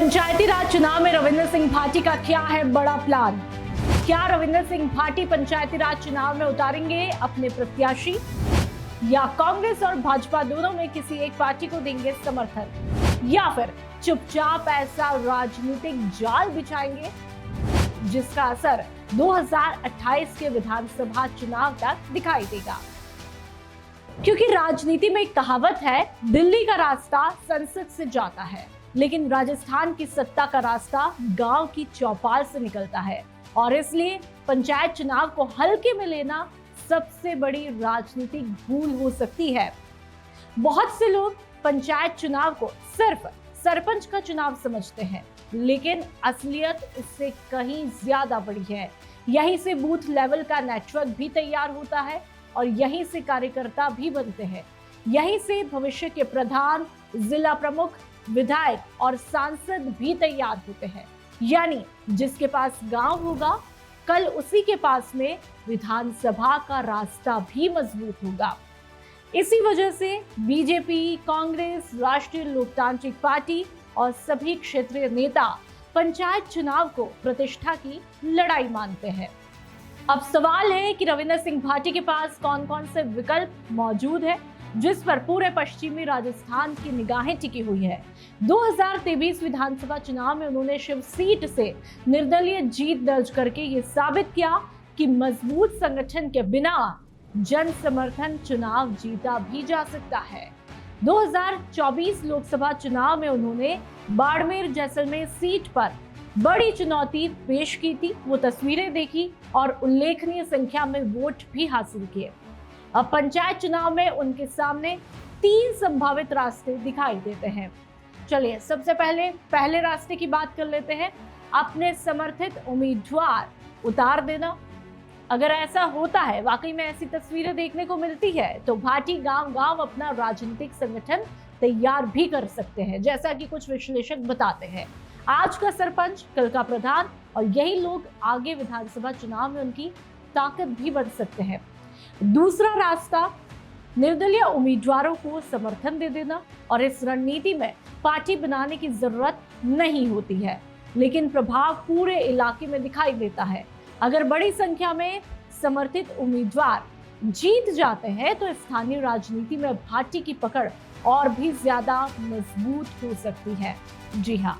पंचायती राज चुनाव में रविंद्र सिंह भाटी का क्या है बड़ा प्लान? क्या रविंद्र सिंह भाटी पंचायती राज चुनाव में उतारेंगे अपने प्रत्याशी या कांग्रेस और भाजपा दोनों में किसी एक पार्टी को देंगे समर्थन, या फिर चुपचाप ऐसा राजनीतिक जाल बिछाएंगे जिसका असर 2028 के विधानसभा चुनाव तक दिखाई देगा? क्योंकि राजनीति में एक कहावत है, दिल्ली का रास्ता संसद से जाता है, लेकिन राजस्थान की सत्ता का रास्ता गांव की चौपाल से निकलता है। और इसलिए पंचायत चुनाव को हल्के में लेना सबसे बड़ी राजनीतिक भूल हो सकती है। बहुत से लोग पंचायत चुनाव को सिर्फ सरपंच का चुनाव समझते हैं, लेकिन असलियत इससे कहीं ज्यादा बड़ी है। यहीं से बूथ लेवल का नेटवर्क भी तैयार होता है और यहीं से कार्यकर्ता भी बनते हैं। यहीं से भविष्य के प्रधान, जिला प्रमुख, विधायक और सांसद भी तैयार होते हैं। यानी जिसके पास गांव होगा, कल उसी के पास में विधानसभा का रास्ता भी मजबूत होगा। इसी वजह से बीजेपी, कांग्रेस, राष्ट्रीय लोकतांत्रिक पार्टी और सभी क्षेत्रीय नेता पंचायत चुनाव को प्रतिष्ठा की लड़ाई मानते हैं। अब सवाल है कि रविंद्र सिंह भाटी के पास कौन कौन से विकल्प मौजूद है, जिस पर पूरे पश्चिमी राजस्थान की निगाहें टिकी हुई है। 2023 विधानसभा चुनाव में उन्होंने शिव सीट से निर्दलीय जीत दर्ज करके ये साबित किया कि मजबूत संगठन के बिना जन समर्थन चुनाव जीता भी जा सकता है। 2024 लोकसभा चुनाव में उन्होंने बाड़मेर जैसलमेर सीट पर बड़ी चुनौती पेश की थी। वो तस्वीरें देखी और उल्लेखनीय संख्या में वोट भी हासिल किए। अब पंचायत चुनाव में उनके सामने 3 संभावित रास्ते दिखाई देते हैं। चलिए सबसे पहले रास्ते की बात कर लेते हैं, अपने समर्थित उम्मीदवार उतार देना। अगर ऐसा होता है, वाकई में ऐसी तस्वीरें देखने को मिलती है, तो भाटी गांव-गांव अपना राजनीतिक संगठन तैयार भी कर सकते हैं, जैसा कि कुछ विश्लेषक बताते हैं। आज का सरपंच कल का प्रधान, और यही लोग आगे विधानसभा चुनाव में उनकी ताकत भी बन सकते हैं। दूसरा रास्ता, निर्दलीय उम्मीदवारों को समर्थन दे देना, और इस रणनीति में पार्टी बनाने की जरूरत नहीं होती है, लेकिन प्रभाव पूरे इलाके में दिखाई देता है। अगर बड़ी संख्या में समर्थित उम्मीदवार जीत जाते हैं तो स्थानीय राजनीति में भाटी की पकड़ और भी ज्यादा मजबूत हो सकती है। जी हाँ,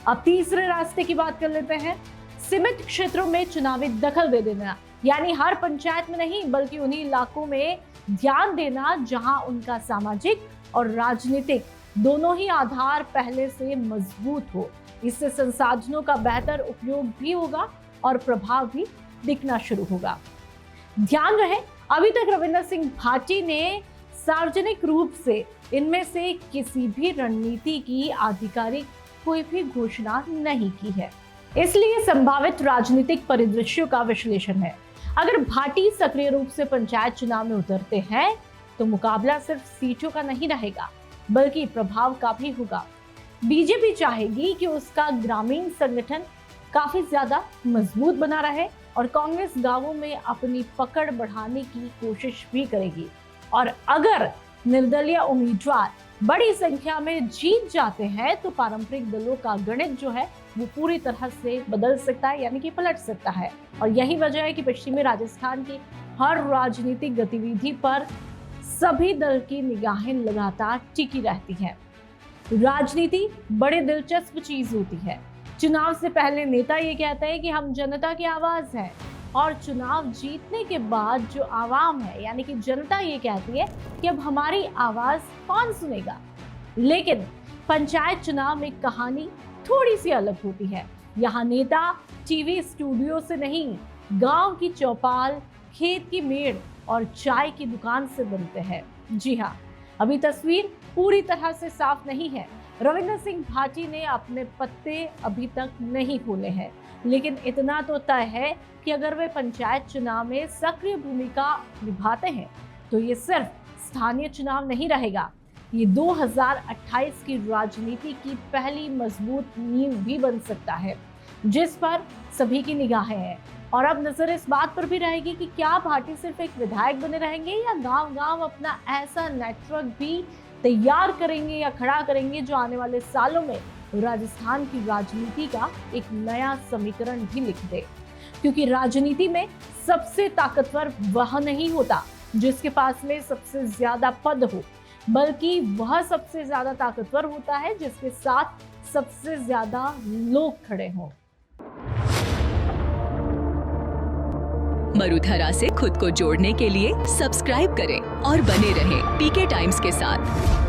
अब तीसरे रास्ते की बात कर लेते हैं, सीमित क्षेत्रों में चुनावी दखल दे देना। यानी हर पंचायत में नहीं, बल्कि उन्हीं इलाकों में ध्यान देना जहां उनका सामाजिक और राजनीतिक दोनों ही आधार पहले से मजबूत हो। इससे संसाधनों का बेहतर उपयोग भी होगा और प्रभाव भी दिखना शुरू होगा। ध्यान रहे, अभी तक रविंद्र सिंह भाटी ने सार्वजनिक रूप से इनमें से किसी भी रणनीति की आधिकारिक कोई भी घोषणा नहीं की है। इसलिए संभावित राजनीतिक परिदृश्यों का विश्लेषण है। अगर भाटी सक्रिय रूप से पंचायत चुनाव में उतरते हैं तो मुकाबला सिर्फ सीटों का नहीं रहेगा, बल्कि प्रभाव का भी होगा। बीजेपी चाहेगी कि उसका ग्रामीण संगठन काफी ज्यादा मजबूत बना रहे, और कांग्रेस गांवों में अपनी पकड़ बढ़ाने की कोशिश भी करेगी। और अगर निर्दलीय उम्मीदवार बड़ी संख्या में जीत जाते हैं तो पारंपरिक दलों का गणित जो है वो पूरी तरह से बदल सकता है, यानी कि पलट सकता है। और यही वजह है कि पश्चिमी राजस्थान की हर राजनीतिक गतिविधि पर सभी दल की निगाहें लगातार टिकी रहती हैं। राजनीति बड़ी दिलचस्प चीज होती है। चुनाव से पहले नेता ये कहता है कि हम जनता की आवाज हैं, और चुनाव जीतने के बाद जो आवाम है, यानी कि जनता, ये कहती है कि अब हमारी आवाज कौन सुनेगा। लेकिन पंचायत चुनाव में कहानी थोड़ी सी अलग होती है। यहाँ नेता टीवी स्टूडियो से नहीं, गांव की चौपाल, खेत की मेड़ और चाय की दुकान से बनते हैं। जी हाँ, अभी तस्वीर पूरी तरह से साफ नहीं है। रविंद्र सिंह भाटी ने अपने पत्ते अभी तक नहीं खोले हैं, लेकिन इतना तो तय है कि अगर वे पंचायत चुनाव में सक्रिय भूमिका निभाते हैं तो ये सिर्फ स्थानीय चुनाव नहीं रहेगा, ये 2028 की राजनीति की पहली मजबूत नींव भी बन सकता है, जिस पर सभी की निगाहें हैं। और अब नजर इस बात पर भी रहेगी कि क्या भाटी सिर्फ एक विधायक बने रहेंगे या गांव-गांव अपना ऐसा नेटवर्क भी तैयार करेंगे या खड़ा करेंगे जो आने वाले सालों में राजस्थान की राजनीति का एक नया समीकरण भी लिख दे। क्योंकि राजनीति में सबसे ताकतवर वह नहीं होता जिसके पास में सबसे ज्यादा पद हो, बल्कि वह सबसे ज्यादा ताकतवर होता है जिसके साथ सबसे ज्यादा लोग खड़े हों। मरुधरा से खुद को जोड़ने के लिए सब्सक्राइब करें और बने रहें पीके टाइम्स के साथ।